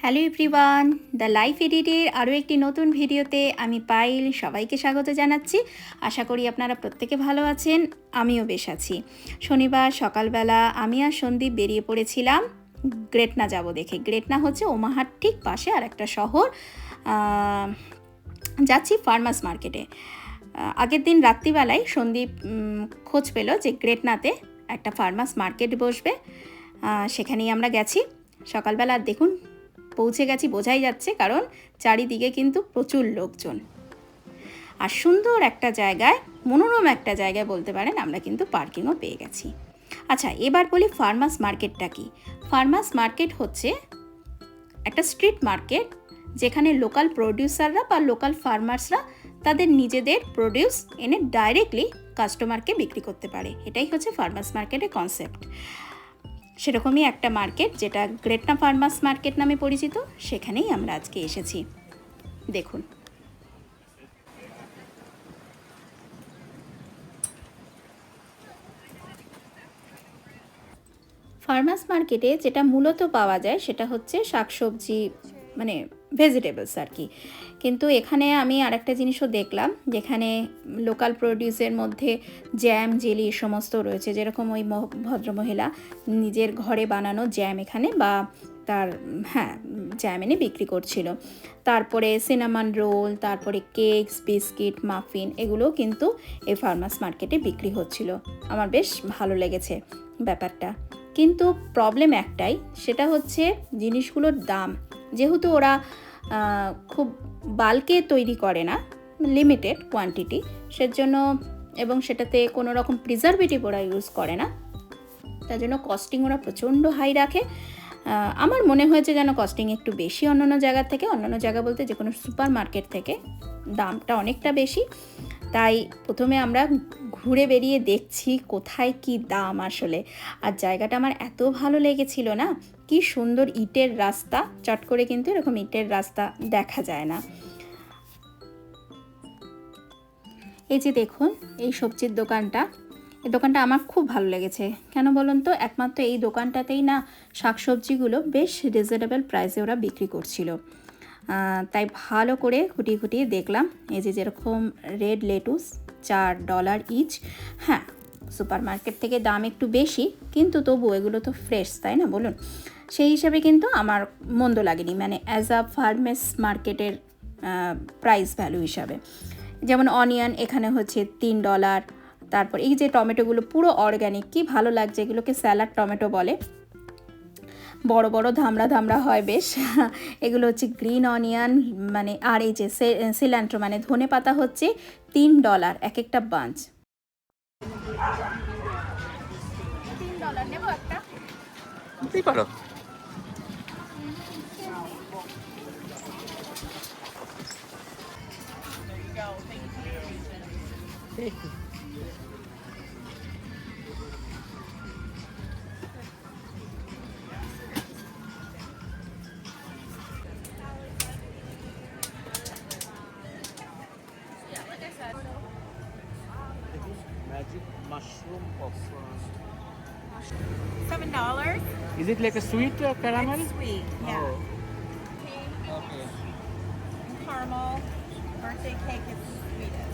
Hello everyone, the life এডিটের আরও একটি নতুন ভিডিওতে আমি পাইল সবাইকে স্বাগত জানাচ্ছি। আশা করি আপনারা প্রত্যেকে ভালো আছেন, আমিও বেশ আছি। শনিবার সকালবেলা আমি আর সন্দীপ বেরিয়ে পড়েছিলাম গ্রেটনা যাব দেখে। গ্রেটনা হচ্ছে ওমাহার ঠিক পাশে আর একটা শহর। যাচ্ছি ফার্মার্স মার্কেটে। আগের দিন রাত্রিবেলায় সন্দীপ খোঁজ পেল যে গ্রেটনাতে একটা ফার্মার্স মার্কেট বসবে, সেখানেই আমরা গেছি। সকালবেলা দেখুন পৌঁছে গেছি, বোঝাই যাচ্ছে, কারণ চারিদিকে কিন্তু প্রচুর লোকজন আর সুন্দর একটা জায়গায়, মনোরম একটা জায়গায় বলতে পারেন, আমরা কিন্তু পার্কিংও পেয়ে গেছি। আচ্ছা, এবার বলি ফার্মার্স মার্কেটটা কি। ফার্মার্স মার্কেট হচ্ছে একটা স্ট্রিট মার্কেট যেখানে লোকাল প্রডিউসাররা বা লোকাল ফার্মার্সরা তাদের নিজেদের প্রডিউস এনে ডাইরেক্টলি কাস্টমারকে বিক্রি করতে পারে। এটাই হচ্ছে ফার্মার্স মার্কেটের কনসেপ্ট। সেরকমই একটা মার্কেট যেটা গ্রেটনা ফার্মার্স মার্কেট নামে পরিচিত, সেখানেই আমরা আজকে এসেছি। দেখুন, ফার্মার্স মার্কেটে যেটা মূলত পাওয়া যায় সেটা হচ্ছে শাকসবজি, মানে ভেজিটেবলস আর কি। কিন্তু এখানে আমি আরেকটা জিনিসও দেখলাম, যেখানে লোকাল প্রডিউসের মধ্যে জ্যাম, জেলি সমস্ত রয়েছে। যেরকম ওই ভদ্রমহিলা নিজের ঘরে বানানো জ্যাম এখানে, বা তার জ্যাম এনে বিক্রি করছিল। তারপরে সিনামন রোল, তারপরে কেকস, বিস্কিট, মাফিন, এগুলো কিন্তু এই ফার্মার্স মার্কেটে বিক্রি হচ্ছিল। আমার বেশ ভালো লেগেছে ব্যাপারটা। কিন্তু প্রবলেম একটাই, সেটা হচ্ছে জিনিসগুলোর দাম। যেহেতু ওরা খুব বাল্কে তৈরি করে না, লিমিটেড কোয়ান্টিটি, সেজন্য, এবং সেটাতে কোনো রকম প্রিজারভেটিভ ওরা ইউজ করে না, তার জন্য কস্টিং ওরা প্রচণ্ড হাই রাখে। আমার মনে হয়েছে যেন কস্টিং একটু বেশি অন্যান্য জায়গার থেকে। অন্যান্য জায়গা বলতে যে কোনো সুপার মার্কেট থেকে দামটা অনেকটা বেশি। তাই প্রথমে আমরা ঘুরে বেরিয়ে দেখছি কোথায় কি দাম আসলে। আর জায়গাটা আমার এত ভালো লেগেছিল না, কি সুন্দর ইটের রাস্তা, চট করে কিন্তু এরকম ইটের রাস্তা দেখা যায় না। এই যে দেখুন এই সবজির দোকানটা, এই দোকানটা আমার খুব ভালো লেগেছে। কেন বলুন তো, একমাত্র এই দোকানটাতেই না শাকসবজিগুলো বেশ রিজনেবল প্রাইসে ওরা বিক্রি করছিল। তাই ভালো করে খুঁটিয়ে খুঁটিয়ে দেখলাম। এই যে যেরকম রেড লেটুস $4 ইচ। হ্যাঁ, সুপার মার্কেট থেকে দাম একটু বেশি, কিন্তু তবু এগুলো তো ফ্রেশ, তাই না বলুন? সেই হিসাবে কিন্তু আমার মন্দ লাগেনি, মানে অ্যাজ আ ফার্মেস মার্কেটের প্রাইস ভ্যালু হিসাবে। যেমন অনিয়ন এখানে হচ্ছে $3। তারপর এই যে টমেটোগুলো পুরো অর্গ্যানিক, কি ভালো লাগছে, এগুলোকে স্যালাড টমেটো বলে, বড় বড় ধামড়া ধামড়া হয় বেশ। এগুলো হচ্ছে গ্রিন অনিয়ন, মানে, আর এই যে সিলান্ট্রো মানে ধনে পাতা হচ্ছে $3 এক একটা বাঞ্চ। $3 নেব একটা? নিতেই পারো। Magic mushroom of $7. Is it like a sweet caramel? It's sweet, yeah. Oh, Pink okay. and caramel. Birthday cake is the sweetest.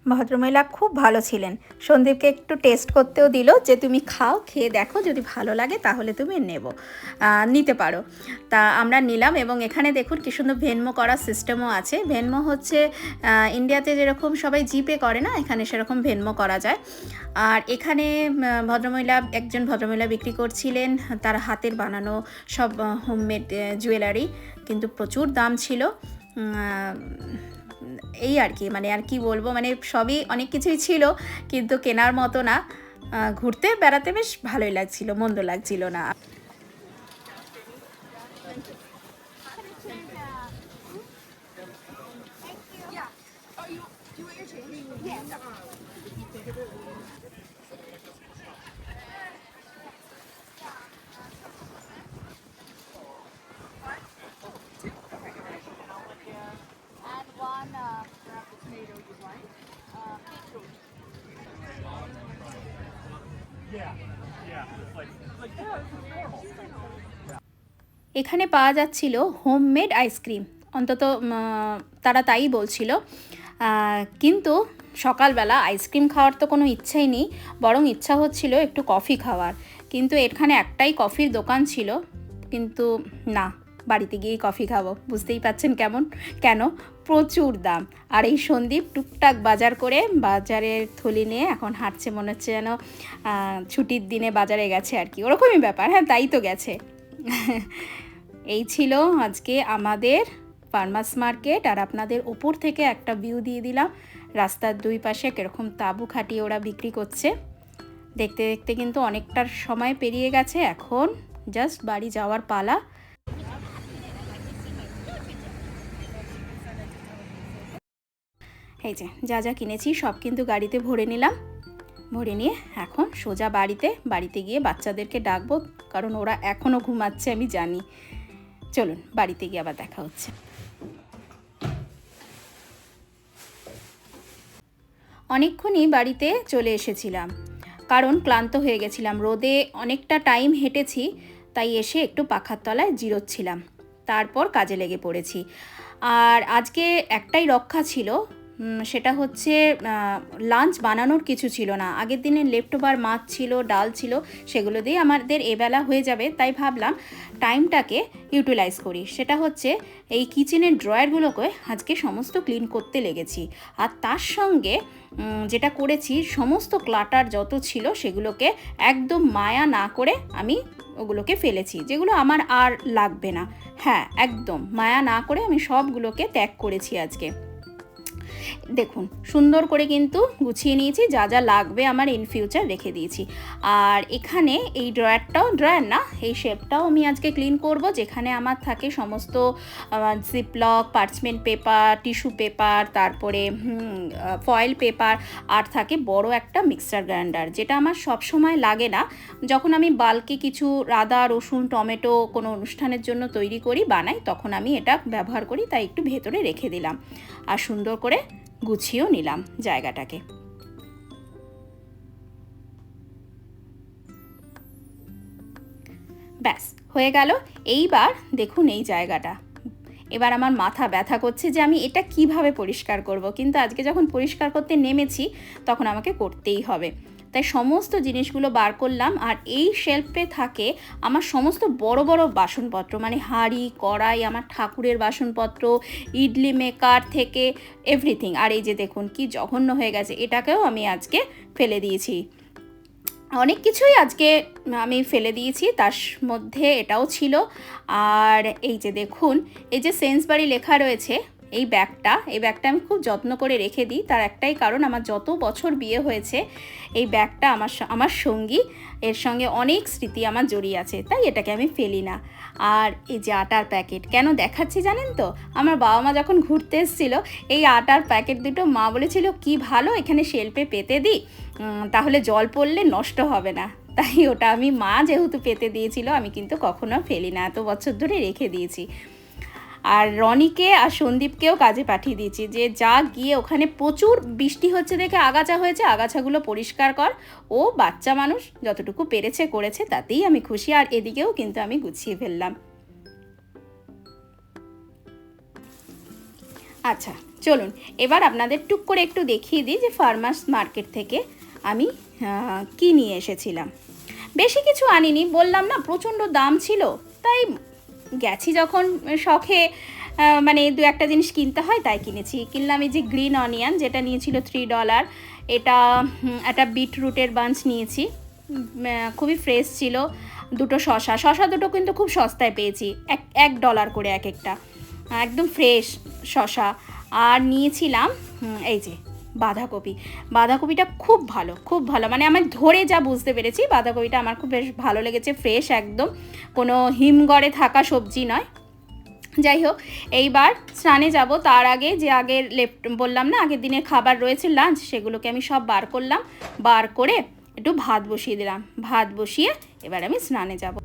ভদ্রমহিলা খুব ভালো ছিলেন, সন্দীপকে একটু টেস্ট করতেও দিল, যে তুমি খাও, খেয়ে দেখো, যদি ভালো লাগে তাহলে তুমি নিতে পারো। তা আমরা নিলাম, এবং এখানে দেখুন কি সুন্দর ভেনমো করার সিস্টেমও আছে। ভেনমো হচ্ছে ইন্ডিয়াতে যেরকম সবাই জিপে করে না, এখানে সেরকম ভেনমো করা যায়। আর এখানে একজন ভদ্রমহিলা বিক্রি করছিলেন তার হাতের বানানো সব হোমমেড জুয়েলারি, কিন্তু প্রচুর দাম ছিল। এই আর কি, মানে আর কি বলবো, মানে সবই অনেক কিছুই ছিল, কিন্তু কেনার মতো না। ঘুরতে বেড়াতে বেশ ভালোই লাগছিল, মন্দ লাগছিল না। Yeah, yeah. Like yeah, this is normal. এখানে পাওয়া যাচ্ছিল হোমমেড আইসক্রিম, অন্তত তারা তাই বলছিল। কিন্তু সকালবেলা আইসক্রিম খাওয়ার তো কোনো ইচ্ছাই নেই, বরং ইচ্ছা হচ্ছিল একটু কফি খাওয়ার। কিন্তু এখানে একটাই কফির দোকান ছিল, কিন্তু না, বাড়িতে গিয়েই কফি খাবো। বুঝতেই পাচ্ছেন কেন প্রচুর দাম। আর এই সন্দীপ টুকটাক বাজার করে বাজারের থলি নিয়ে এখন হাঁটছে, মনে হচ্ছে যেন ছুটির দিনে বাজারে গেছে আর কি, ওরকমই ব্যাপার। হ্যাঁ, তাই তো গেছে। এই ছিল আজকে আমাদের ফার্মার্স মার্কেট। আর আপনাদের ওপর থেকে একটা ভিউ দিয়ে দিলাম রাস্তার দুই পাশে কীরকম তাঁবু খাটিয়ে ওরা বিক্রি করছে। দেখতে দেখতে কিন্তু অনেকটার সময় পেরিয়ে গেছে, এখন জাস্ট বাড়ি যাওয়ার পালা। এই যে যা যা কিনেছি সব কিন্তু গাড়িতে ভরে নিলাম, ভরে নিয়ে এখন সোজা বাড়িতে গিয়ে বাচ্চাদেরকে ডাকবো, কারণ ওরা এখনও ঘুমাচ্ছে আমি জানি। চলুন বাড়িতে গিয়ে আবার দেখা হচ্ছে। অনেকক্ষণই বাড়িতে চলে এসেছিলাম, কারণ ক্লান্ত হয়ে গেছিলাম, রোদে অনেকটা টাইম হেঁটেছি, তাই এসে একটু পাখার তলায় জিরোচ্ছিলাম, তারপর কাজে লেগে পড়েছি। আর আজকে একটাই রক্ষা ছিল, সেটা হচ্ছে লাঞ্চ বানানোর কিছু ছিল না। আগের দিনের লেফটোভার মাছ ছিল, ডাল ছিল, সেগুলো দিয়ে আমাদের এবেলা হয়ে যাবে। তাই ভাবলাম টাইমটাকে ইউটিলাইজ করি। সেটা হচ্ছে এই কিচেনের ড্রয়ারগুলোকে আজকে সমস্ত ক্লিন করতে লেগেছি। আর তার সঙ্গে যেটা করেছি, সমস্ত ক্লাটার যত ছিল সেগুলোকে একদম মায়া না করে আমি ওগুলোকে ফেলেছি, যেগুলো আমার আর লাগবে না। হ্যাঁ, একদম মায়া না করে আমি সবগুলোকে ত্যাগ করেছি আজকে। দেখুন সুন্দর করে কিন্তু গুছিয়ে নিয়েছি, যা যা লাগবে আমার ইন ফিউচার রেখে দিয়েছি। আর এখানে এই ড্রয়ার না, এই শেপটাও আমি আজকে ক্লিন করব, যেখানে আমার থাকে সমস্ত Ziploc, parchment paper, tissue paper, তারপরে ফয়েল পেপার, আর থাকে বড় একটা মিক্সার গ্রাইন্ডার, যেটা আমার সব সময় লাগে না। যখন আমি বাল্কে কিছু আদা, রসুন, টমেটো কোনো অনুষ্ঠানের জন্য তৈরি করি, বানাই, তখন আমি এটা ব্যবহার করি, তাই একটু ভেতরে রেখে দিলাম। আর সুন্দর করে গুছিয়েও নিলাম জায়গাটাকে। ব্যাস হয়ে গেল। এইবার দেখুন এই জায়গাটা, এবার আমার মাথা ব্যথা করছে যে আমি এটা কিভাবে পরিষ্কার করব, কিন্তু আজকে যখন পরিষ্কার করতে নেমেছি তখন আমাকে করতেই হবে। তাই সমস্ত জিনিসগুলো বার করলাম। আর এই শেলফে থাকে আমার সমস্ত বড় বড় বাসনপত্র, মানে হাঁড়ি, কড়াই, আমার ঠাকুরের বাসনপত্র, ইডলি মেকার থেকে এভরিথিং। আর এই যে দেখুন কি জঘন্য হয়ে গেছে, এটাকেও আমি আজকে ফেলে দিয়েছি। অনেক কিছুই আজকে আমি ফেলে দিয়েছি, তার মধ্যে এটাও ছিল। আর এই যে দেখুন, এই যে সেন্সবারি লেখা রয়েছে, এই ব্যাগটা আমি খুব যত্ন করে রেখে দিই। তার একটাই কারণ, আমার যত বছর বিয়ে হয়েছে এই ব্যাগটা আমার সঙ্গী, এর সঙ্গে অনেক স্মৃতি আমার জড়িয়ে আছে, তাই এটাকে আমি ফেলি না। আর এই যে আটার প্যাকেট কেন দেখাচ্ছি জানেন তো, আমার বাবা মা যখন ঘুরতে এসেছিলো, এই আটার প্যাকেট দুটো মা বলেছিল কি ভালো এখানে শেলফে পেতে দিই, তাহলে জল পড়লে নষ্ট হবে না। তাই ওটা আমি, মা যেহেতু পেতে দিয়েছিল, আমি কিন্তু কখনো ফেলি না, এত বছর ধরে রেখে দিয়েছি। আর রনিকে আর সন্দীপকেও কাজে পাঠিয়ে দিয়েছি, যে যা গিয়ে ওখানে প্রচুর বৃষ্টি হচ্ছে দেখে আগাছা হয়েছে, আগাছাগুলো পরিষ্কার কর। ও বাচ্চা মানুষ, যতটুকু পেরেছে করেছে, তাতেই আমি খুশি। আর এদিকেও কিন্তু আমি গুছিয়ে ফেললাম। আচ্ছা চলুন এবার আপনাদের টুক করে একটু দেখিয়ে দিই যে ফার্মার্স মার্কেট থেকে আমি কি নিয়ে এসেছিলাম। বেশি কিছু আনিনি, বললাম না প্রচণ্ড দাম ছিল, তাই গেছি যখন শখে, মানে দু একটা জিনিস কিনতে হয়, তাই কিনলাম এই যে গ্রিন অনিয়ন, যেটা নিয়েছিল $3। এটা একটা বিটরুটের বাঞ্চ নিয়েছি, খুবই ফ্রেশ ছিল। দুটো শশা দুটো কিন্তু খুব সস্তায় পেয়েছি, $1 করে এক একটা, একদম ফ্রেশ শশা। আর নিয়েছিলাম এই যে বাঁধাকপিটা খুব ভালো, মানে আমার ধরে যা বুঝতে পেরেছি, বাঁধাকপিটা আমার খুব বেশ ভালো লেগেছে, ফ্রেশ একদম, কোনো হিমঘরে থাকা সবজি নয়। যাই হোক, এইবার স্নানে যাব, তার আগে যে বললাম না আগের দিনের খাবার রয়েছে লাঞ্চ, সেগুলোকে আমি সব বার করলাম, বার করে একটু ভাত বসিয়ে দিলাম। ভাত বসিয়ে এবার আমি স্নানে যাব।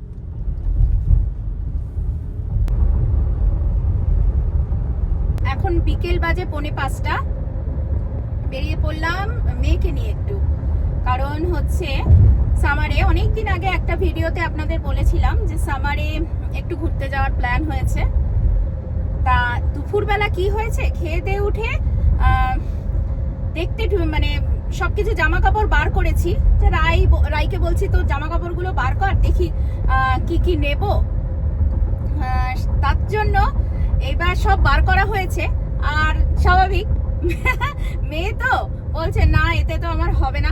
এখন বিকেল বাজে 4:45, বেরিয়ে পড়লাম মেয়েকে নিয়ে একটু, কারণ হচ্ছে সামারে, অনেক দিন আগে একটা ভিডিওতে আপনাদের বলেছিলাম যে সামারে একটু ঘুরতে যাওয়ার প্ল্যান হয়েছে। তা দুপুরবেলা কি হয়েছে, খেয়ে দিয়ে উঠে দেখতে মানে সবকিছু জামা কাপড় বার করেছি, যে রাইকে বলছি তো জামা কাপড়গুলো বার কর, দেখি কি কি নেব। তার জন্য এবার সব বার করা হয়েছে। আর স্বাভাবিক মেয়ে তো বলছে না এতে তো আমার হবে না,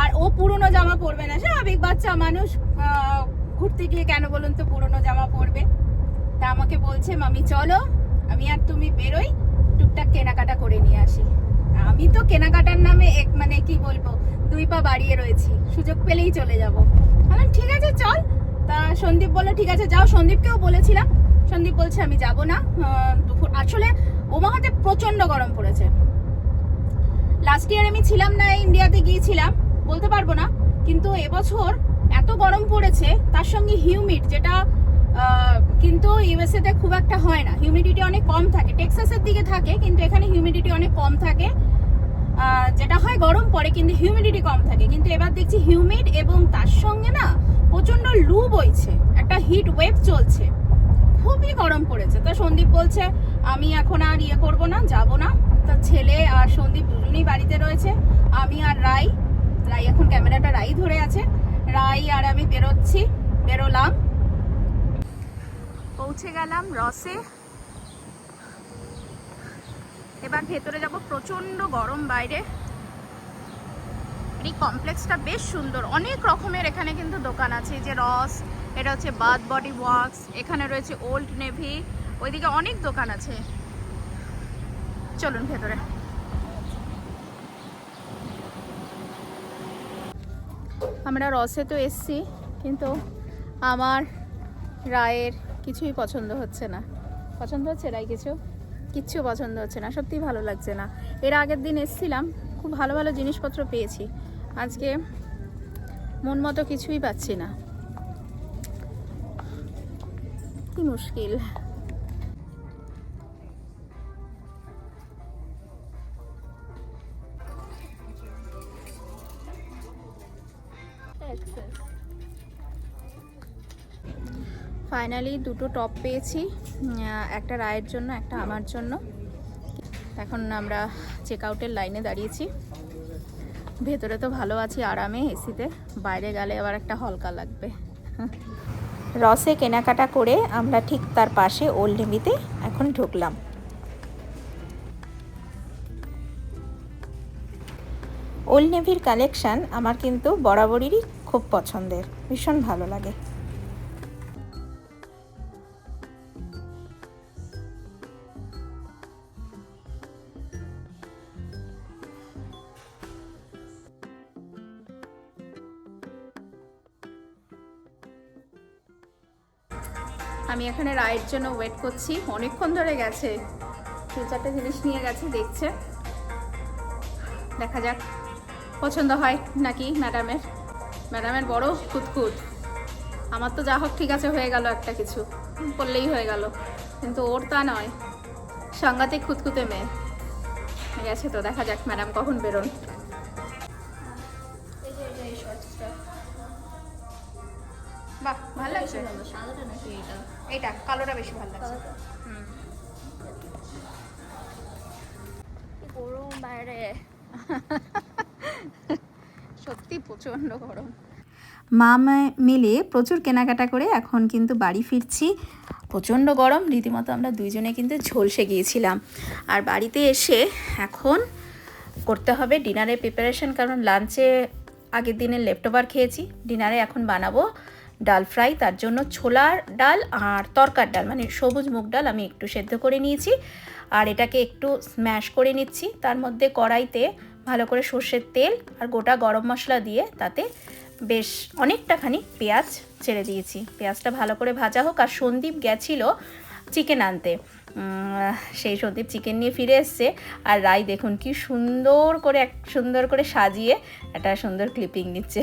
আর ও পুরনো জামা পরবে না। স্বাভাবিক, বাচ্চা মানুষ, ঘুরতে গিয়ে কেন বলুন তো পুরনো জামা পরবে। তা আমাকে বলছে মামি চলো আমি আর তুমি বেরোই, টুকটাক কেনাকাটা করে নিয়ে আসি। আমি তো কেনাকাটার নামে মানে কি বলবো, 2 পা বাড়িয়ে রয়েছি, সুযোগ পেলেই চলে যাব। আমি ঠিক আছে চল। তা সন্দীপ বললো ঠিক আছে যাও। সন্দীপকেও বলেছিলাম, সন্দীপ বলছে আমি যাব না। দুপুর আসলে ওমাহাতে প্রচন্ড গরম পড়েছে। লাস্ট ইয়ার আমি ছিলাম না, ইন্ডিয়াতে গিয়েছিলাম, বলতে পারবো না, কিন্তু এবছর এত গরম পড়েছে, তার সঙ্গে হিউমিড, যেটা কিন্তু ইউএসএ তে খুব একটা হয় না, হিউমিডিটি অনেক কম থাকে। টেক্সাসের দিকে থাকে, কিন্তু এখানে হিউমিডিটি অনেক কম থাকে। যেটা হয় গরম পড়ে কিন্তু হিউমিডিটি কম থাকে, কিন্তু এবার দেখছি হিউমিড এবং তার সঙ্গে না প্রচন্ড লু বইছে, একটা হিট ওয়েভ চলছে, খুবই গরম পড়েছে। তা সন্দীপ বলছে আমি এখন আর করবো না, যাব না। তা ছেলে আর সন্দীপ দুজনেই বাড়িতে রয়েছে, আমি আর রাই এখন ক্যামেরাটা রাই ধরে আছে। রাই আর আমি বেরোলাম, পৌঁছে গেলাম রসে। এবার ভেতরে যাব, প্রচন্ড গরম বাইরে। এই কমপ্লেক্সটা বেশ সুন্দর, অনেক রকমের এখানে কিন্তু দোকান আছে। যে রস, এটা হচ্ছে বাথ বডি ওয়ার্কস, এখানে রয়েছে ওল্ড নেভি, ওইদিকে অনেক দোকান আছে। চলুন ভেতরে। আমরা রসে তো এসছি, কিন্তু আমার রায়ের কিছুই পছন্দ হচ্ছে না। পছন্দ হচ্ছে রায় কিচ্ছু পছন্দ হচ্ছে না, সত্যিই ভালো লাগছে না। এর আগের দিন এসছিলাম, খুব ভালো ভালো জিনিসপত্র পেয়েছি, আজকে মন মতো কিছুই পাচ্ছি না, কি মুশকিল। ফাইনালি দুটো টপ পেয়েছি, একটা রায়ের জন্য, একটা আমার জন্য। এখন আমরা চেক আউটের লাইনে দাঁড়িয়েছি। ভেতরে তো ভালো আছি আরামে এসিতে, বাইরে গেলে আবার একটা হলকা লাগবে। রসে কেনাকাটা করে আমরা ঠিক তার পাশে ওল্ড নেভিতে এখন ঢুকলাম। ওল্ড নেভির কালেকশান আমার কিন্তু বরাবরই খুব পছন্দের, ভীষণ ভালো লাগে। আমি এখানে রায়ের জন্য ওয়েট করছি, অনেকক্ষণ ধরে গেছে, 3-4টে জিনিস নিয়ে গেছে, দেখছে, দেখা যাক পছন্দ হয় নাকি ম্যাডামের বড় খুঁতখুত। আমার তো যা হোক ঠিক আছে, হয়ে গেল, একটা কিছু করলেই হয়ে গেল, কিন্তু ওর তা নয়, সাংঘাতিক খুঁতখুতে মেয়ে গেছে। তো দেখা যাক ম্যাডাম কখন বেরোন। বাহ, ভালো লাগছে। সাদাটা নাকি এটা? এইটা কালোটা বেশি ভালো লাগছে। গরম বাইরে, সত্যি প্রচণ্ড গরম। মা মিলে প্রচুর কেনাকাটা করে এখন কিন্তু বাড়ি ফিরছি। প্রচণ্ড গরম, রীতিমতো আমরা দুইজনে কিন্তু ঝলসে গিয়েছিলাম। আর বাড়িতে এসে এখন করতে হবে ডিনারের প্রিপারেশন, কারণ লাঞ্চে আগের দিনের লেফটওভার খেয়েছি, ডিনারে এখন বানাবো ডাল ফ্রাই। তার জন্য ছোলার ডাল আর তরকার ডাল, মানে সবুজ মুগ ডাল আমি একটু সেদ্ধ করে নিয়েছি, আর এটাকে একটু স্ম্যাশ করে নিচ্ছি। তার মধ্যে কড়াইতে ভালো করে সর্ষের তেল আর গোটা গরম মশলা দিয়ে তাতে বেশ অনেকটাখানি পেঁয়াজ ছেড়ে দিয়েছি। পেঁয়াজটা ভালো করে ভাজা হোক। আর সন্দীপ গেছিল চিকেন আনতে, সেই সন্দীপ চিকেন নিয়ে ফিরে এসছে। আর রাই দেখুন কি সুন্দর করে সাজিয়ে একটা সুন্দর ক্লিপিং নিচ্ছে।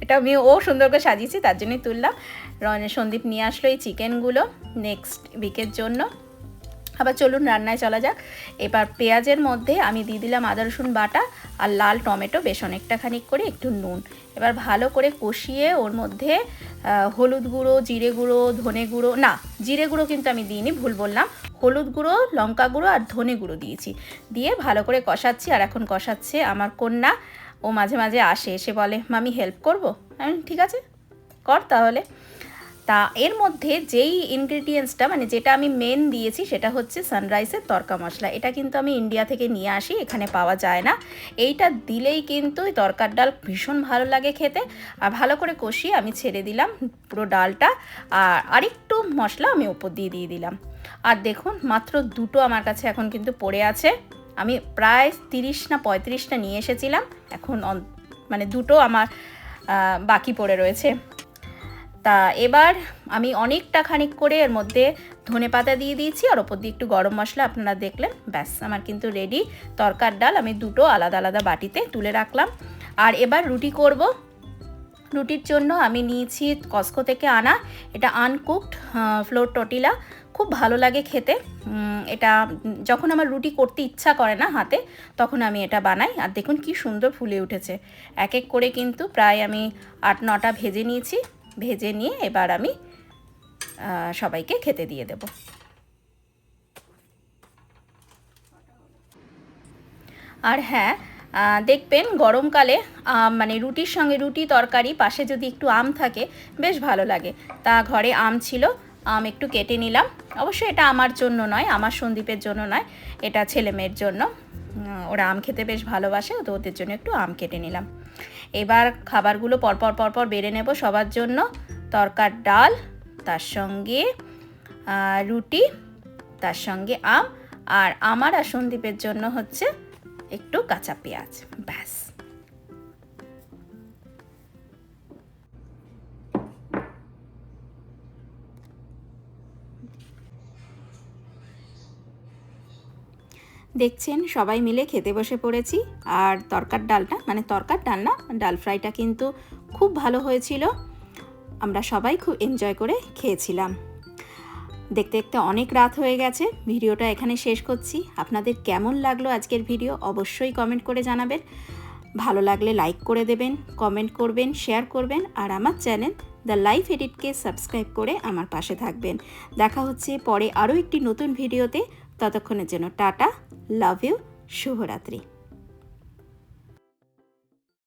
এটা ও সুন্দর করে সাজিয়েছি, তার জন্যই তুললাম। সন্দীপ নিয়ে আসলো এই চিকেনগুলো নেক্সট উইকের জন্য। আবার চলুন রান্নায় চলা যাক। এবার পেঁয়াজের মধ্যে আমি দিয়ে দিলাম আদা রসুন বাটা আর লাল টমেটো বেশ অনেকটা খানিক করে, একটু নুন। এবার ভালো করে কষিয়ে ওর মধ্যে হলুদ গুঁড়ো, জিরে গুঁড়ো, ধনে গুঁড়ো, না জিরে গুঁড়ো কিন্তু আমি দিইনি, ভুল বললাম, হলুদ গুঁড়ো, লঙ্কা গুঁড়ো আর ধনে গুঁড়ো দিয়েছি। দিয়ে ভালো করে কষাচ্ছি। আর এখন কষাচ্ছে আমার কন্যা। ও মাঝে মাঝে আসে, এসে বলে মামি হেল্প করবো। আমি ঠিক আছে কর তাহলে। তা এর মধ্যে যেই ইনগ্রেডিয়েন্টসটা মানে যেটা আমি মেন দিয়েছি সেটা হচ্ছে সানরাইসের তড়কা মশলা। এটা কিন্তু আমি ইন্ডিয়া থেকে নিয়ে আসি, এখানে পাওয়া যায় না। এইটা দিলেই কিন্তু তড়কার ডাল ভীষণ ভালো লাগে খেতে। আর ভালো করে কষিয়ে আমি ছেড়ে দিলাম পুরো ডালটা, আর আরেকটু মশলা আমি ওপর দিয়ে দিলাম। আর দেখুন মাত্র দুটো আমার কাছে এখন কিন্তু পড়ে আছে। আমি প্রায় 30 না 35টা নিয়ে এসেছিলাম, এখন মানে দুটো আমার বাকি পড়ে রয়েছে। তা এবার আমি অনেকটা খানিক করে এর মধ্যে ধনেপাতা দিয়ে দিয়েছি, আর ওপর দিয়ে একটু গরম মশলা, আপনারা দেখলেন। ব্যাস আমার কিন্তু রেডি তড়কার ডাল। আমি দুটো আলাদা আলাদা বাটিতে তুলে রাখলাম। আর এবার রুটি করব। রুটির জন্য আমি নিয়েছি কস্কো থেকে আনা এটা আনকুকড ফ্লোর টর্টিলা। খুব ভালো লাগে খেতে। এটা যখন আমার রুটি করতে ইচ্ছা করে না হাতে, তখন আমি এটা বানাই। আর দেখুন কি সুন্দর ফুলে উঠেছে। এক এক করে কিন্তু প্রায় আমি 8-9টা ভেজে নিয়েছি। ভেজে নিয়ে এবার আমি সবাইকে খেতে দিয়ে দেব। আর হ্যাঁ, দেখবেন গরমকালে মানে রুটির সঙ্গে রুটি তরকারি পাশে যদি একটু আম থাকে বেশ ভালো লাগে। তা ঘরে আম ছিল, আম একটু কেটে নিলাম। অবশ্যই এটা আমার জন্য নয়, আমার সন্দীপের জন্য নয়, এটা ছেলে মেয়ের জন্য। ওরা আম খেতে বেশ ভালোবাসে, তো ওদের জন্য একটু আম কেটে নিলাম। এবার খাবারগুলো পরপর বেড়ে নেব সবার জন্য। তড়কার ডাল, তার সঙ্গে রুটি, তার সঙ্গে আম, আর আমার আর সন্দীপের জন্য হচ্ছে একটু কাঁচা পেঁয়াজ। ব্যাস। দেখছেন সবাই মিলে খেতে বসে পড়েছি। আর তড়কার ডালটা মানে তড়কার ডাল না, ডাল ফ্রাইটা কিন্তু খুব ভালো হয়েছিল। আমরা সবাই খুব এনজয় করে খেয়েছিলাম। দেখতে দেখতে অনেক রাত হয়ে গেছে, ভিডিওটা এখানে শেষ করছি। আপনাদের কেমন লাগলো আজকের ভিডিও অবশ্যই কমেন্ট করে জানাবেন। ভালো লাগলে লাইক করে দেবেন, কমেন্ট করবেন, শেয়ার করবেন। আর আমার চ্যানেল দ্য লাইফ এডিটকে সাবস্ক্রাইব করে আমার পাশে থাকবেন। দেখা হচ্ছে পরে আরও একটি নতুন ভিডিওতে। ততক্ষণের জন্য টাটা, লাভ ইউ, শুভরাত্রি।